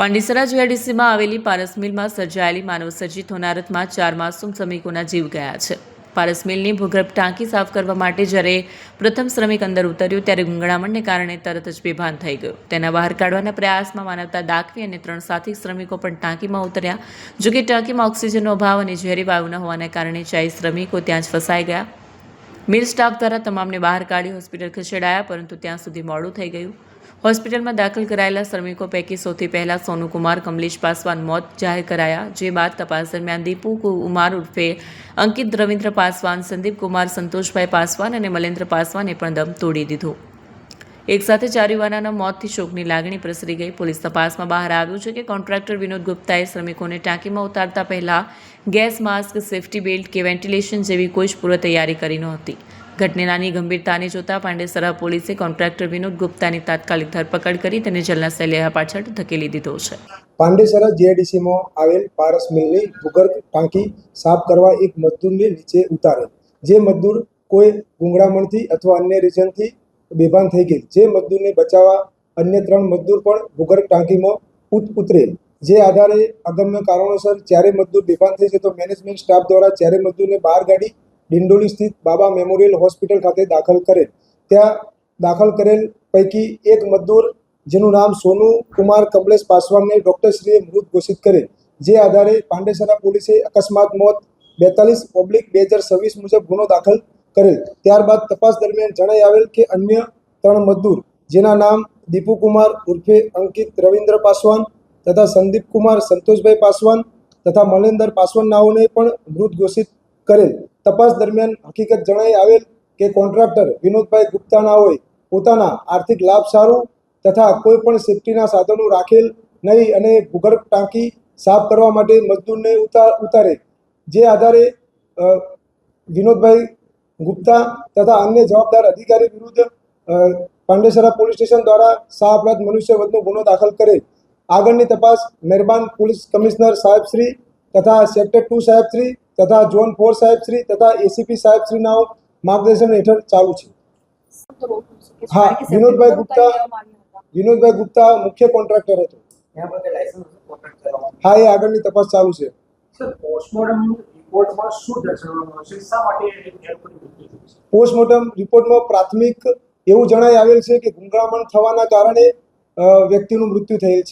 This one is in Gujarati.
પાંડેસરા જીઆઈડીસીમાં આવેલી પારસ મિલમાં સર્જાયેલી માનવસર્જિત હોનારતમાં 4 માસૂમ શ્રમિકોના જીવ ગયા છે। પારસ મિલની ભૂગર્ભ ટાંકી સાફ કરવા માટે જ્યારે પ્રથમ શ્રમિક અંદર ઉતર્યો ત્યારે ગૂંગળામણને કારણે તરત જ બેભાન થઈ ગયો। તેના બહાર કાઢવાના પ્રયાસમાં માનવતા દાખવી અને 3 સાથી શ્રમિકો પણ ટાંકીમાં ઉતર્યા। જોકે ટાંકીમાં ઓક્સિજનનો અભાવ અને ઝેરી વાયુ ન હોવાના કારણે 4 શ્રમિકો ત્યાં જ ફસાઈ ગયા। મિલ સ્ટાફ દ્વારા તમામને બહાર કાઢી હોસ્પિટલ ખસેડાયા, પરંતુ ત્યાં સુધી મોડું થઈ ગયું। હોસ્પિટલમાં દાખલ કરાયેલા શ્રમિકો પૈકી સૌથી પહેલા સોનુ કુમાર કમલેશ પાસવાન મોત જાહેર કરાયા, જે બાદ તપાસ દરમિયાન દીપુ કુમાર ઉર્ફે અંકિત રવિન્દ્ર પાસવાન, સંદીપ કુમાર સંતોષભાઈ પાસવાન અને મલેન્દ્ર પાસવાને પણ દમ તોડી દીધો। એક સાથે 4 યુવાનોના મોતથી શોકની લાગણી પ્રસરી ગઈ। પોલીસ તપાસમાં બહાર આવ્યું છે કે કોન્ટ્રાક્ટર વિનોદ ગુપ્તાએ શ્રમિકોને ટાંકીમાં ઉતારતા પહેલા ગેસ માસ્ક, સેફ્ટી બેલ્ટ કે વેન્ટિલેશન જેવી કોઈ જ પૂર્વ તૈયારી કરી નહોતી। ઘટનાની ગંભીરતાને જોતા પાંડેસરા પોલીસે કોન્ટ્રાક્ટર વિનોદ ગુપ્તાની તાત્કાલિક ધરપકડ કરી તેને જેલના સેલે પાછળ ધકેલી દીધો છે। પાંડેસરા જીઆઈડીસીમાં આવેલ પારસ મિલની ભૂગર્ભ ટાંકી સાફ કરવા એક મજદૂરને નીચે ઉતારે। જે મજદૂર કોઈ ગૂંગળામણથી અથવા અન્ય રીઝનથી બેભાન થઈ ગઈ। જે મજદૂરને બચાવવા અન્ય 3 મજદૂર પણ ભૂગર્ભ ટાંકીમાં ઉતરે। જે આધારે અગમ્ય કારણોસર 4 મજદૂર બેભાન થઈ છે તો મેનેજમેન્ટ સ્ટાફ દ્વારા 4 મજદૂરને બહાર કાઢી ડિંડોલી સ્થિત બાબા મેમોરિયલ હોસ્પિટલ ખાતે દાખલ કરેલ। ત્યાં દાખલ કરેલ પૈકી એક મજદૂર જેનું નામ સોનુ કુમાર કમલેશ પાસવાનને ડૉક્ટરશ્રીએ મૃત ઘોષિત કરેલ। જે આધારે પાંડેસરા પોલીસે અકસ્માત મોત 42/2026 મુજબ ગુનો દાખલ કરેલ। ત્યારબાદ તપાસ દરમિયાન જણાઈ આવેલ કે અન્ય 3 મજદૂર જેના નામ દીપુ કુમાર ઉર્ફે અંકિત રવિન્દ્ર પાસવાન તથા સંદીપ કુમાર સંતોષભાઈ પાસવાન તથા મલેન્દર પાસવાન નાઓને પણ મૃત ઘોષિત કરેલ। તપાસ દરમિયાન હકીકત જણાઈ આવેલ કે કોન્ટ્રાક્ટર વિનોદભાઈ ગુપ્તા નાઓએ પોતાના આર્થિક લાભ સારું તથા કોઈ પણ સેફ્ટીના સાધનો રાખેલ નહીં અને ભૂગર્ભ ટાંકી સાફ કરવા માટે મજદૂરને ઉતારે। જે આધારે વિનોદભાઈ ગુપ્તા તથા અન્ય જવાબદાર અધિકારી વિરુદ્ધ પાંડેસરા પોલીસ સ્ટેશન દ્વારા શાહ અપરાધ મનુષ્યવધનો ગુનો દાખલ કરે। આગળની તપાસ મહેરબાન પોલીસ કમિશનર સાહેબશ્રી તથા સેક્ટર 2 સાહેબશ્રી તથા ઝોન 4 સાહેબશ્રી તથા એસીપી સાહેબશ્રીના માર્ગદર્શન હેઠળ ચાલુ છે। હા, વિનોદભાઈ ગુપ્તા મુખ્ય કોન્ટ્રાક્ટર હતો। હા, એ આગળની તપાસ ચાલુ છે। પોસ્ટમોર્ટમ રિપોર્ટમાં પ્રાથમિક એવું જણાઈ આવેલ છે કે ગૂંગળામણ થવાના કારણે વ્યક્તિનું મૃત્યુ થયેલ છે।